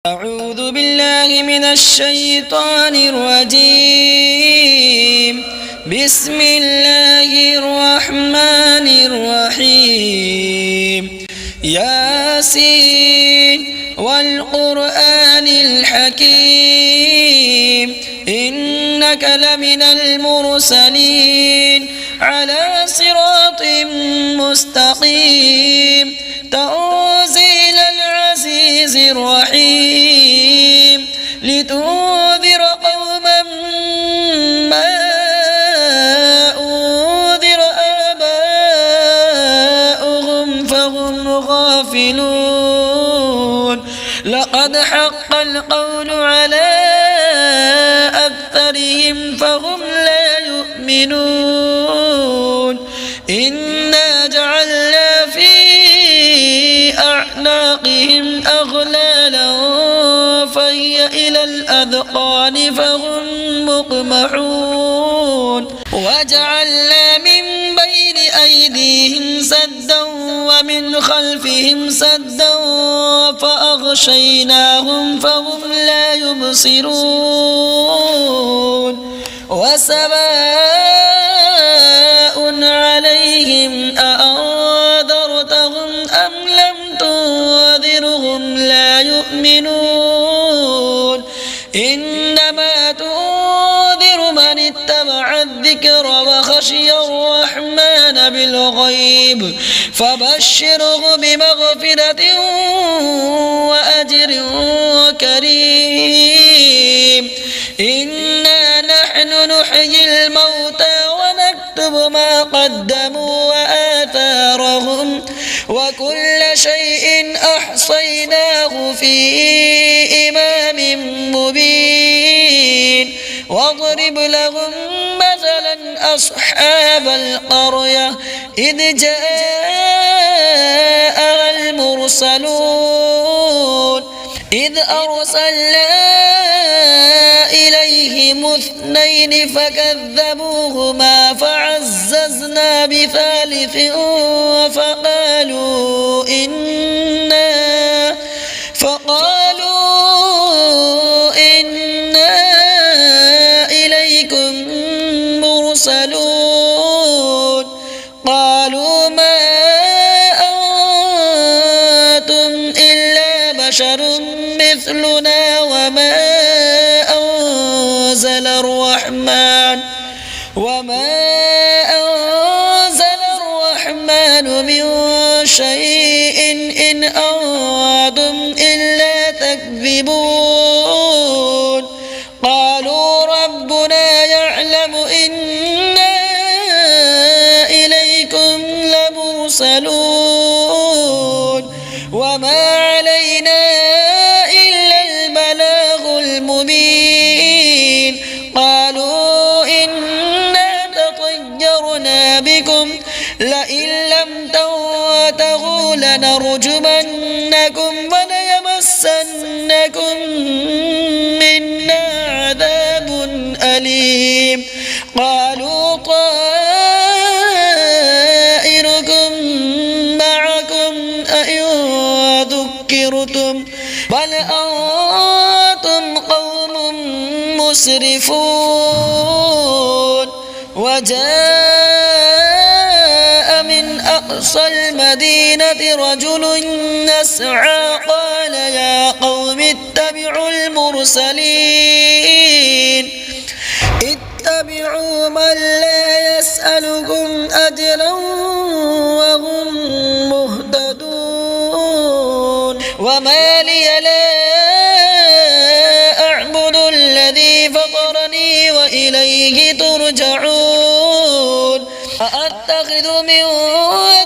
أعوذ بالله من الشيطان الرجيم. بسم الله الرحمن الرحيم. ياسين والقرآن الحكيم إنك لمن المرسلين على صراط مستقيم تنزيل العزيز الرحيم لتنذر قوما ما أنذر آباؤهم فهم غافلون. لقد حق القول على أكثرهم فهم لا يؤمنون. إنا جعلنا في أعناقهم أغلالا فهي إلى الأذقان فهم مقمحون. وجعلنا من بين أيديهم سدا ومن خلفهم سدا فأغشيناهم فهم لا يبصرون. وسواء عليهم أأنذرتهم أم لم تنذرهم لا يؤمنون. إنما تنذر من اتبع الذكر وخشي الرحمن بالغيب فبشره بمغفرة وأجر كريم. إنا نحن نحيي الموتى ونكتب ما قدموا وآثارهم وكل شيء أحصيناه في إمام مبين. واضرب لهم مثلا أصحاب القرية إذ جاءها المرسلون إذ أرسلنا إليهم اثنين فكذبوهما فعززنا بثالث فقالوا إنا إليكم مرسلون. قالوا ما أنتم إلا بشر مثلنا وما أنزل الرحمن من شيء إن أنتم إلا تكذبون. قالوا ربنا يعلم إنا إليكم لمرسلون وما علينا إلا البلاغ المبين. قالوا إنا تطيرنا بكم لئن لم تنتهوا لنرجمنكم وليمسنكم منا عذاب أليم. قالوا طائركم معكم أئن ذكرتم بل أنتم قوم مسرفون. وجاء من أقصى المدينة رجل يسعى قال يا قوم اتبعوا المرسلين اتبعوا من لا يسألكم أجرا وهم مهتدون. وما لي لا أعبد الذي فطرني وإليه ترجعون. أأتخذ من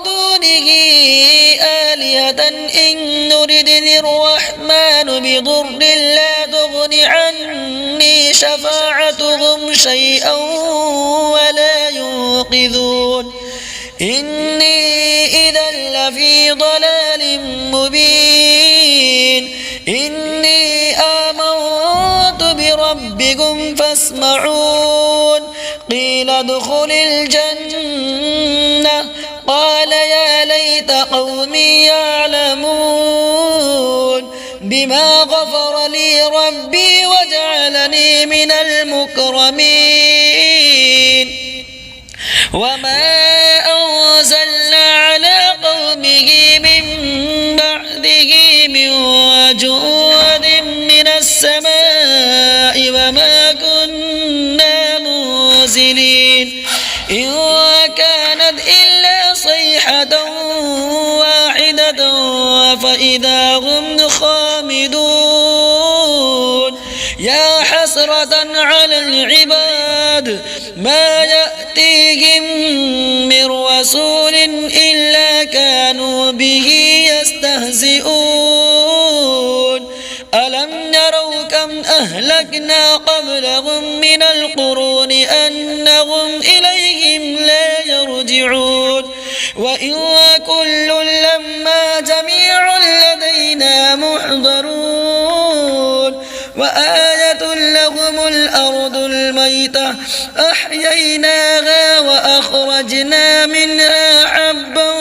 دونه آلهة إن يردني الرحمن بضر لا تغن عني شفاعتهم شيئا ولا ينقذون. إني إذا لفي ضلال مبين. إني آمنت بربكم فاسمعون. قيل ادخل الجنة قال يا ليت قومي يعلمون. بما غفر لي ربي وجعلني من المكرمين وما أنزلنا على قومه من بعده من جود من السماء وما كنا منزلين إن كانت إلا صيحة واحدة فإذا هم خامدون يا حسرة على العباد ما يأتيهم من رسول إلا كانوا به يستهزئون ألم يروا كم أهلكنا قبلهم من القرون أنهم إليهم لا يرجعون وإن كل لما جميع لدينا محضرون وآية لهم الأرض الميتة أحييناها وأخرجنا منها حبا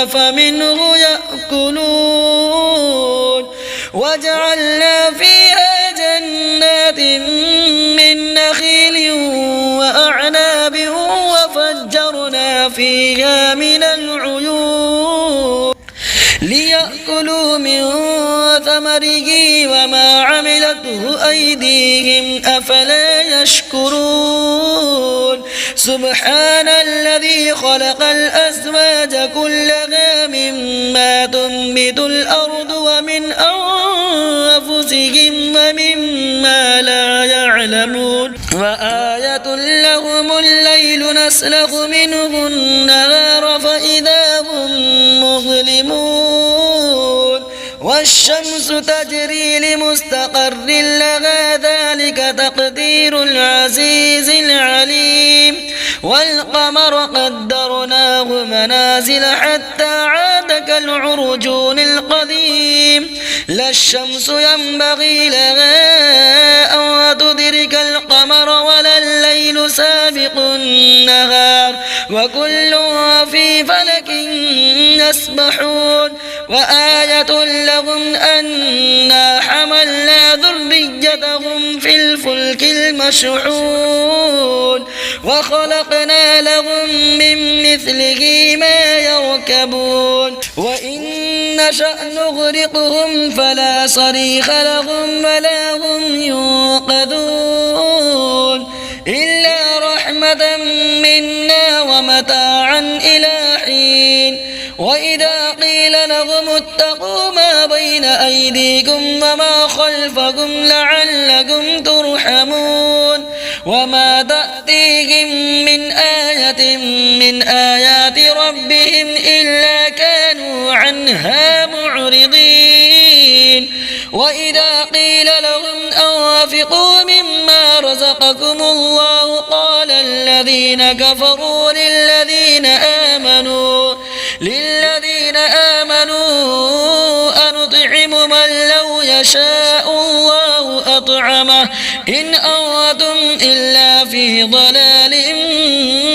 فمنه يأكلون وجعلنا فيها جنات من نخيل وأعناب وفجرنا فيها من العيون ليأكلوا من ثمره وما عملته أيديهم أفلا يشكرون سبحان الذي خلق الأزواج كلها مما تنبت الأرض ومن أنفسهم ومما لا يعلمون وآية لهم الليل نسلخ منه النهار فإذا هم مظلمون والشمس تجري لمستقر لها ذلك تقدير العزيز العليم والقمر قدرناه منازل حتى عاد كالعرجون القديم لا الشمس ينبغي لها أن تدرك القمر ولا الليل سابق النهار وكل في فلك يسبحون وآية لهم أنا حملنا ذريتهم في الفلك المشحون وخلقنا لهم من مثله ما يركبون وإن نشأ نغرقهم فلا صريخ لهم ولا هم ينقذون إلا رحمة منا ومتاعا إلى حين وإذا قيل لهم اتقوا ما بين أيديكم وما خلفكم لعلكم ترحمون وما تأتيهم من آية من آيات ربهم إلا كانوا عنها معرضين وإذا قيل لهم أنفقوا مما رزقكم الله قال الذين كفروا للذين آمنوا أنطعم من لو يشاء الله أطعمه إن أنتم إلا في ضلال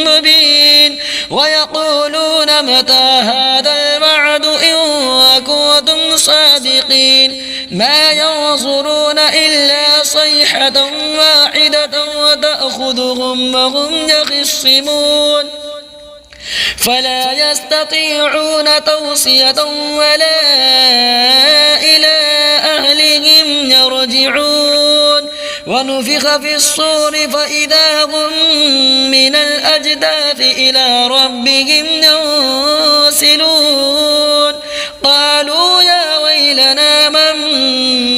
مبين ويقولون متى هذا الوعد إن كنتم صادقين ما ينظرون إلا صيحة واحدة وتأخذهم وهم يخصمون فلا يستطيعون توصية ولا إلى أهلهم يرجعون ونفخ في الصور فإذا هم من الأجداث إلى ربهم ينسلون قالوا يا ويلنا من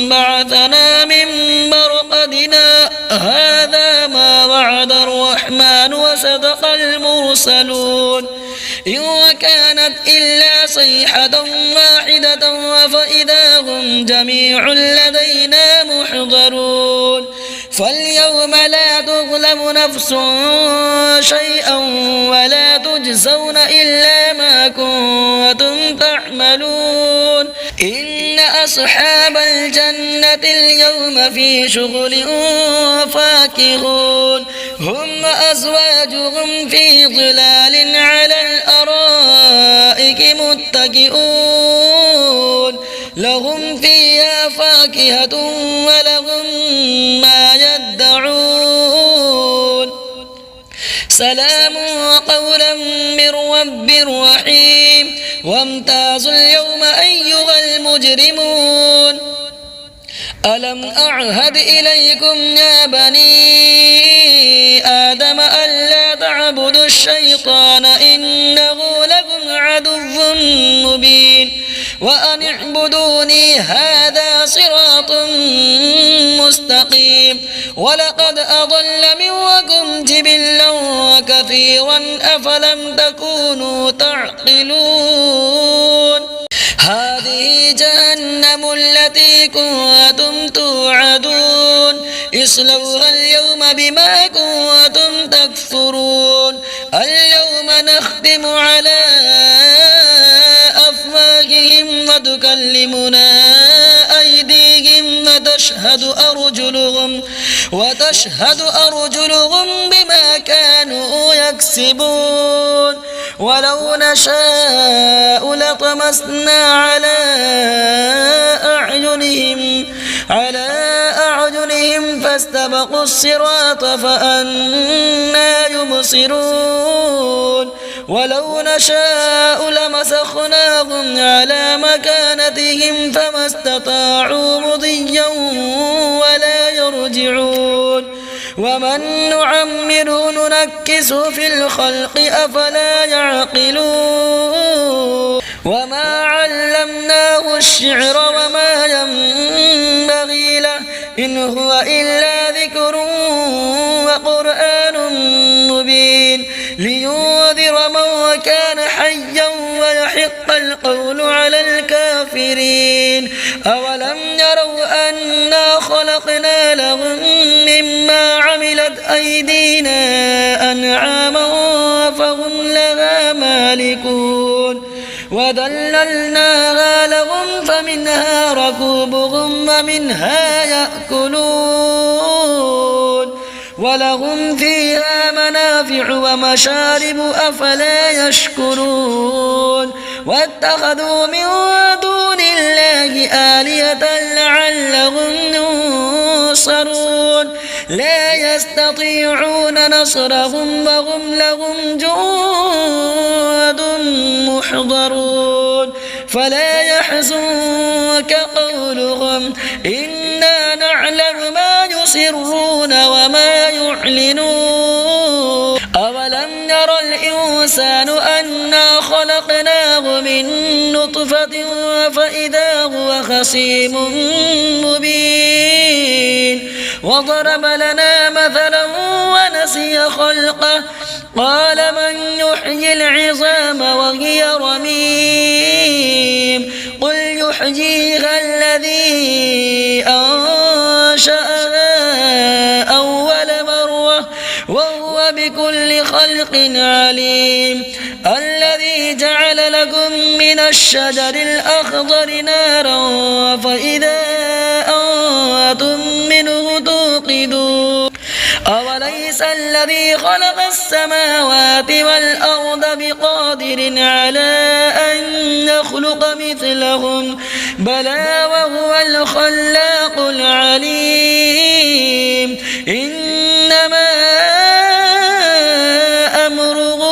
بعثنا من مرقدنا هذا ما وعد الرحمن وصدق المرسلون إن كانت إلا صيحة واحدة فإذا هم جميع لدينا محضرون فاليوم لا تظلم نفس شيئا ولا تجزون إلا ما كنتم تعملون إن أصحاب الجنة اليوم في شغل فاكهون هم وأزواجهم في ظلال على الأرائك متكئون لهم فيها فاكهة ولهم ما يدعون سلام قولا من رب رحيم وامتازوا اليوم أيها المجرمون ألم أعهد إليكم يا بني آدم ألا تعبدوا الشيطان إنه لكم عدو مبين وأن اعبدوني هذا صراط مستقيم ولقد أضل منكم جبلا كثيرا أفلم تكونوا تعقلون هذه جهنم التي كنتم توعدون اصلوها اليوم بما كنتم تكفرون اليوم نختم على أفواههم وتكلمنا أيديهم وتشهد أرجلهم بما كانوا يكسبون ولو نشاء لطمسنا على أعينهم فاستبقوا الصراط فأنى يبصرون ولو نشاء لمسخناهم على مكانتهم فما استطاعوا مضيا ولا يرجعون ومن نعمره ننكسه في الخلق أفلا يعقلون وما علمناه الشعر وما ينبغي له إن هو إلا ذكر وقرآن مبين لينذر من كان حيا ويحق القول على الكافرين أولم يروا أنا خلقنا لهم مما عملت أيدينا أنعاما فهم لها مالكون وذللناها لهم فمنها ركوبهم ومنها يأكلون ولهم فيها منافع ومشارب أفلا يشكرون واتخذوا من دون الله آلهة لعلهم ينصرون لا يستطيعون نصرهم وهم لهم جند محضرون فلا يحزنك قولهم إنا نعلم ما يسرون وما يعلنون أولم ير الإنسان أنا خلقناه من نطفة فإذا هو خصيم مبين وضرب لنا مثلا ونسي خلقه قال من يحيي العظام وهي رميم قل يحييها الذي أنشأها أول مرة وهو بكل خلق عليم الذي جعل لكم من الشجر الأخضر نارا فإذا أنتم منه توقدون أوليس الذي خلق السماوات والأرض بقادر على أن يخلق مثلهم بلى وهو الخلاق العليم إنما أمره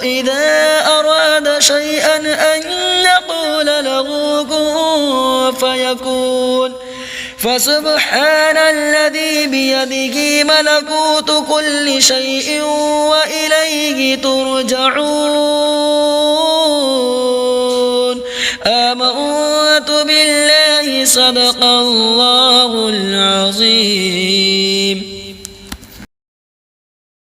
إذا أراد شيئا أن يقول له كن فيكون فسبحان الذي بيده ملكوت كل شيء وإليه ترجعون آمنت بالله صدق الله العظيم.